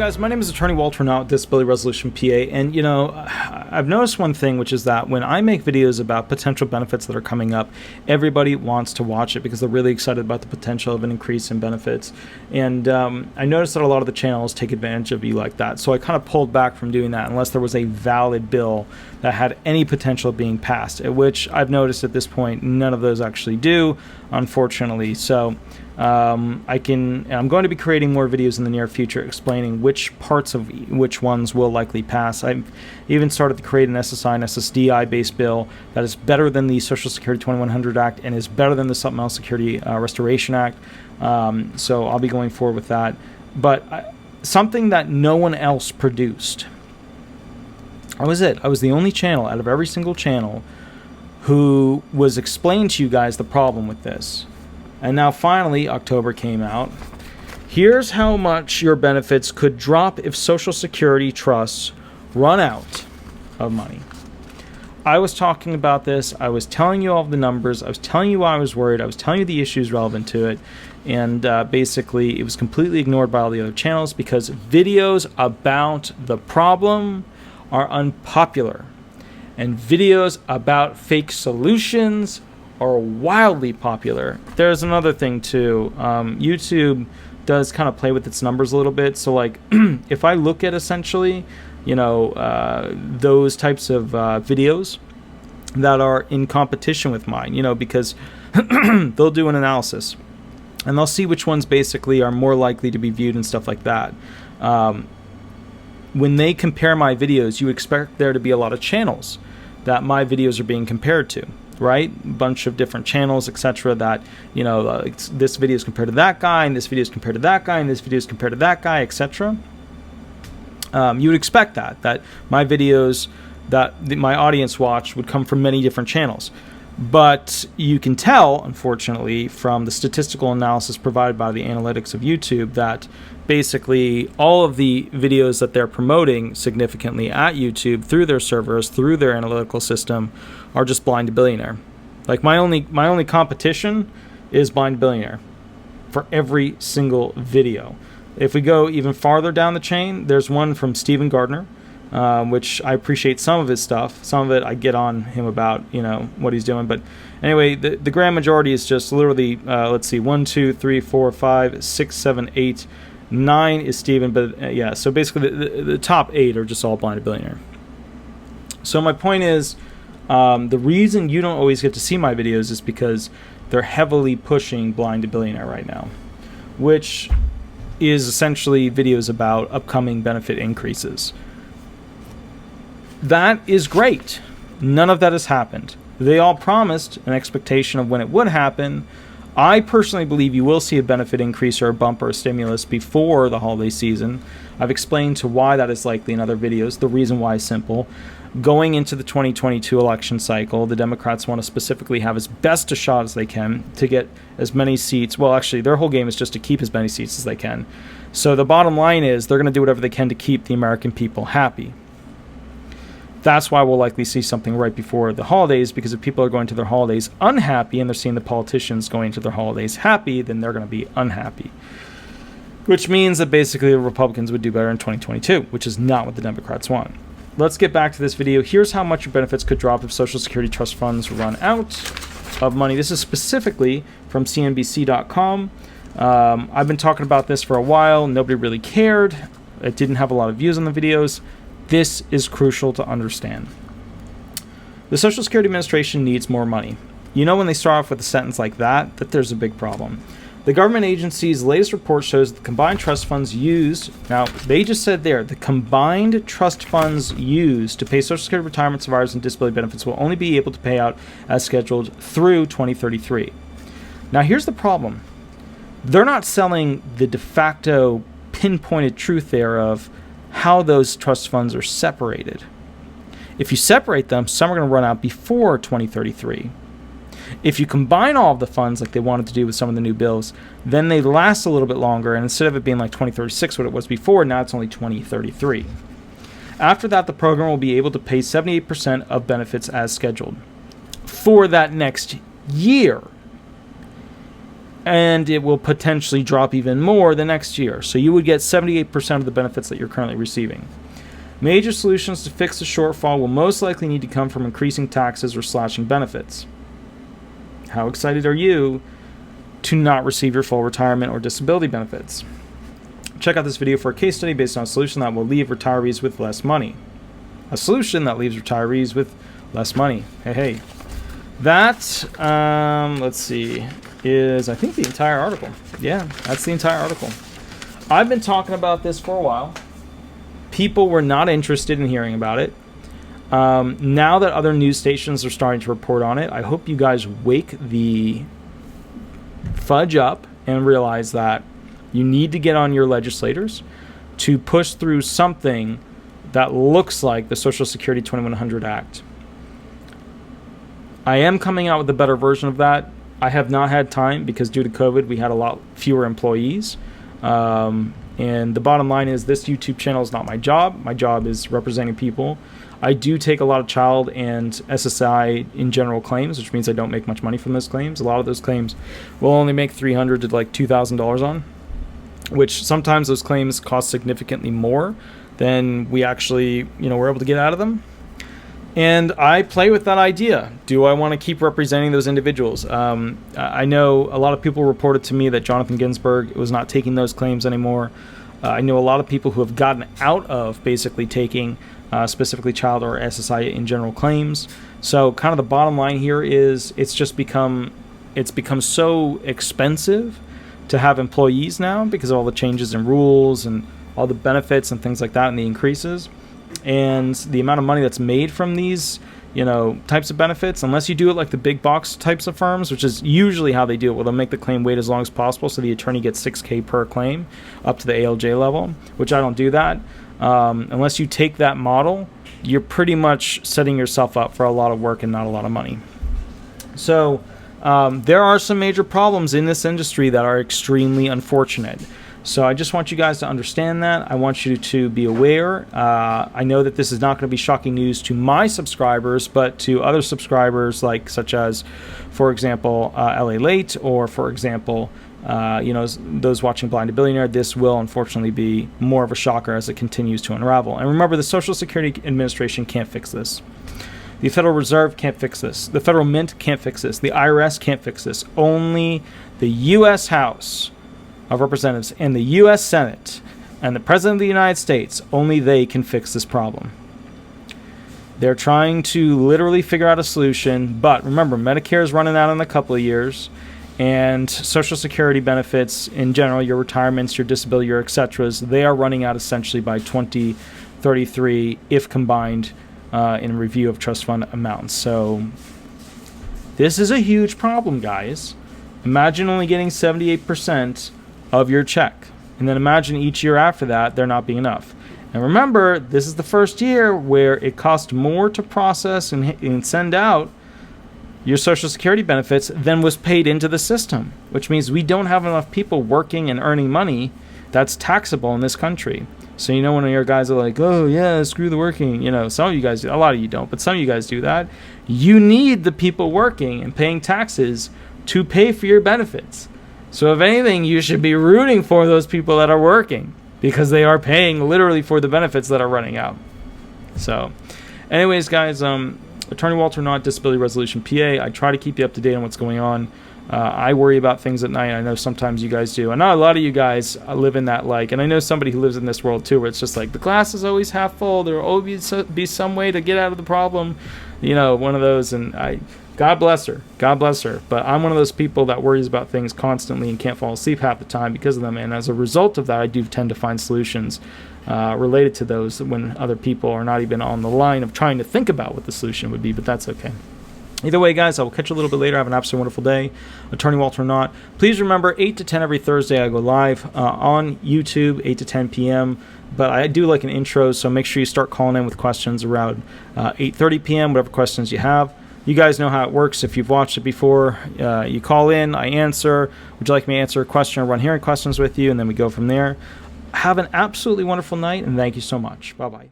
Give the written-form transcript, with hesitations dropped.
guys, my name is Attorney Walter Knott with Disability Resolution PA, and you know, I've noticed one thing, which is that when I make videos about potential benefits that are coming up, everybody wants to watch it because they're really excited about the potential of an increase in benefits. And I noticed that a lot of the channels take advantage of you like that, so I kind of pulled back from doing that unless there was a valid bill that had any potential of being passed, at which I've noticed at this point none of those actually do, unfortunately. So I'm going to be creating more videos in the near future explaining which parts of which ones will likely pass. I've even started to create an SSI and SSDI based bill that is better than the Social Security 2100 Act and is better than the Supplemental Security Restoration Act. So I'll be going forward with that. But something that no one else produced. I was the only channel out of every single channel who was explaining to you guys the problem with this. And now finally, October came out. Here's how much your benefits could drop if Social Security trusts run out of money. I was talking about this. I was telling you all the numbers. I was telling you why I was worried. I was telling you the issues relevant to it. And basically, it was completely ignored by all the other channels because videos about the problem are unpopular. And videos about fake solutions are wildly popular. There's another thing too. YouTube does kind of play with its numbers a little bit. So like, if I look at essentially, you know, those types of videos that are in competition with mine, you know, because they'll do an analysis and they'll see which ones basically are more likely to be viewed and stuff like that. When they compare my videos, you expect there to be a lot of channels that my videos are being compared to. Right? A bunch of different channels, etc. that, you know, this video is compared to that guy, and this video is compared to that guy, and this video is compared to that guy, etc. You would expect that my videos that my audience watch would come from many different channels. But you can tell, unfortunately, from the statistical analysis provided by the analytics of YouTube that basically all of the videos that they're promoting significantly at YouTube through their servers, through their analytical system, are just Blind to Billionaire. Like my only competition is Blind to Billionaire for every single video. If we go even farther down the chain, there's one from Stephen Gardner, which I appreciate some of his stuff. Some of it I get on him about, you know, what he's doing. But anyway, the grand majority is just literally, let's see, 1, 2, 3, 4, 5, 6, 7, 8, 9 is Stephen. But yeah, so basically the top 8 are just all Blind to Billionaire. So my point is, the reason you don't always get to see my videos is because they're heavily pushing Blind to Billionaire right now, which is essentially videos about upcoming benefit increases. That is great. None of that has happened. They all promised an expectation of when it would happen. I personally believe you will see a benefit increase or a bump or a stimulus before the holiday season. I've explained to why that is likely in other videos. The reason why is simple. Going into the 2022 election cycle, the Democrats want to specifically have as best a shot as they can to get as many seats. Well, actually, their whole game is just to keep as many seats as they can. So the bottom line is they're going to do whatever they can to keep the American people happy. That's why we'll likely see something right before the holidays, because if people are going to their holidays unhappy and they're seeing the politicians going to their holidays happy, then they're going to be unhappy. Which means that basically the Republicans would do better in 2022, which is not what the Democrats want. Let's get back to this video. Here's how much your benefits could drop if Social Security trust funds run out of money. This is specifically from CNBC.com. I've been talking about this for a while. Nobody really cared. It didn't have a lot of views on the videos. This is crucial to understand. The Social Security Administration needs more money. You know when they start off with a sentence like that there's a big problem. The government agency's latest report shows the combined trust funds used, now they just said there, the combined trust funds used to pay Social Security retirement survivors and disability benefits will only be able to pay out as scheduled through 2033. Now here's the problem. They're not selling the de facto pinpointed truth there of how those trust funds are separated. If you separate them, some are going to run out before 2033. If you combine all of the funds like they wanted to do with some of the new bills, then they last a little bit longer, and instead of it being like 2036 what it was before, now it's only 2033. After that, the program will be able to pay 78% of benefits as scheduled for that next year. and it will potentially drop even more the next year. So you would get 78% of the benefits that you're currently receiving. Major solutions to fix the shortfall will most likely need to come from increasing taxes or slashing benefits. How excited are you to not receive your full retirement or disability benefits? Check out this video for a case study based on a solution that will leave retirees with less money. A solution that leaves retirees with less money. Hey. That, let's see, is, I think, the entire article. Yeah, that's the entire article. I've been talking about this for a while. People were not interested in hearing about it. Now that other news stations are starting to report on it, I hope you guys wake the fudge up and realize that you need to get on your legislators to push through something that looks like the Social Security 2100 Act. I am coming out with a better version of that. I have not had time because due to COVID, we had a lot fewer employees. And the bottom line is this YouTube channel is not my job. My job is representing people. I do take a lot of child and SSDI in general claims, which means I don't make much money from those claims. A lot of those claims will only make $300 to like $2,000 on, which sometimes those claims cost significantly more than we actually, we're able to get out of them. And I play with that idea. Do I want to keep representing those individuals? I know a lot of people reported to me that Jonathan Ginsburg was not taking those claims anymore. I know a lot of people who have gotten out of basically taking specifically child or SSI in general claims. So kind of the bottom line here is it's become so expensive to have employees now because of all the changes in rules and all the benefits and things like that and the increases. And the amount of money that's made from these, types of benefits, unless you do it like the big box types of firms, which is usually how they do it, where they'll make the claim wait as long as possible so the attorney gets $6,000 per claim up to the ALJ level, which I don't do that. Unless you take that model, you're pretty much setting yourself up for a lot of work and not a lot of money. So there are some major problems in this industry that are extremely unfortunate. So I just want you guys to understand that. I want you to be aware. I know that this is not going to be shocking news to my subscribers, but to other subscribers, such as, for example, LA Late, or for example, those watching Blind to Billionaire, this will unfortunately be more of a shocker as it continues to unravel. And remember, the Social Security Administration can't fix this. The Federal Reserve can't fix this. The Federal Mint can't fix this. The IRS can't fix this. Only the U.S. House of Representatives and the U.S. Senate and the President of the United States, only they can fix this problem. They're trying to literally figure out a solution, but remember, Medicare is running out in a couple of years, and Social Security benefits in general, your retirements, your disability, your et ceteras, they are running out essentially by 2033 if combined in review of trust fund amounts. So this is a huge problem, guys. Imagine only getting 78% of your check, and then imagine each year after that there not being enough. And remember, this is the first year where it cost more to process and send out your Social Security benefits than was paid into the system, which means we don't have enough people working and earning money that's taxable in this country. So when your guys are like, oh yeah, screw the working, some of you guys do, a lot of you don't, but some of you guys do that. You need the people working and paying taxes to pay for your benefits. So if anything, you should be rooting for those people that are working because they are paying literally for the benefits that are running out. So anyways, guys, Attorney Walter Knott, Disability Resolution PA. I try to keep you up to date on what's going on. I worry about things at night. I know sometimes you guys do. I know a lot of you guys live in that and I know somebody who lives in this world too, where it's just like the glass is always half full. There will always be some way to get out of the problem. One of those, and God bless her. God bless her. But I'm one of those people that worries about things constantly and can't fall asleep half the time because of them. And as a result of that, I do tend to find solutions related to those when other people are not even on the line of trying to think about what the solution would be. But that's okay. Either way, guys, I will catch you a little bit later. Have an absolutely wonderful day. Attorney Walter Knott. Please remember, 8 to 10 every Thursday, I go live on YouTube, 8 to 10 p.m., but I do like an intro, so make sure you start calling in with questions around 8:30 p.m., whatever questions you have. You guys know how it works. If you've watched it before, you call in, I answer. Would you like me to answer a question or run hearing questions with you? And then we go from there. Have an absolutely wonderful night, and thank you so much. Bye-bye.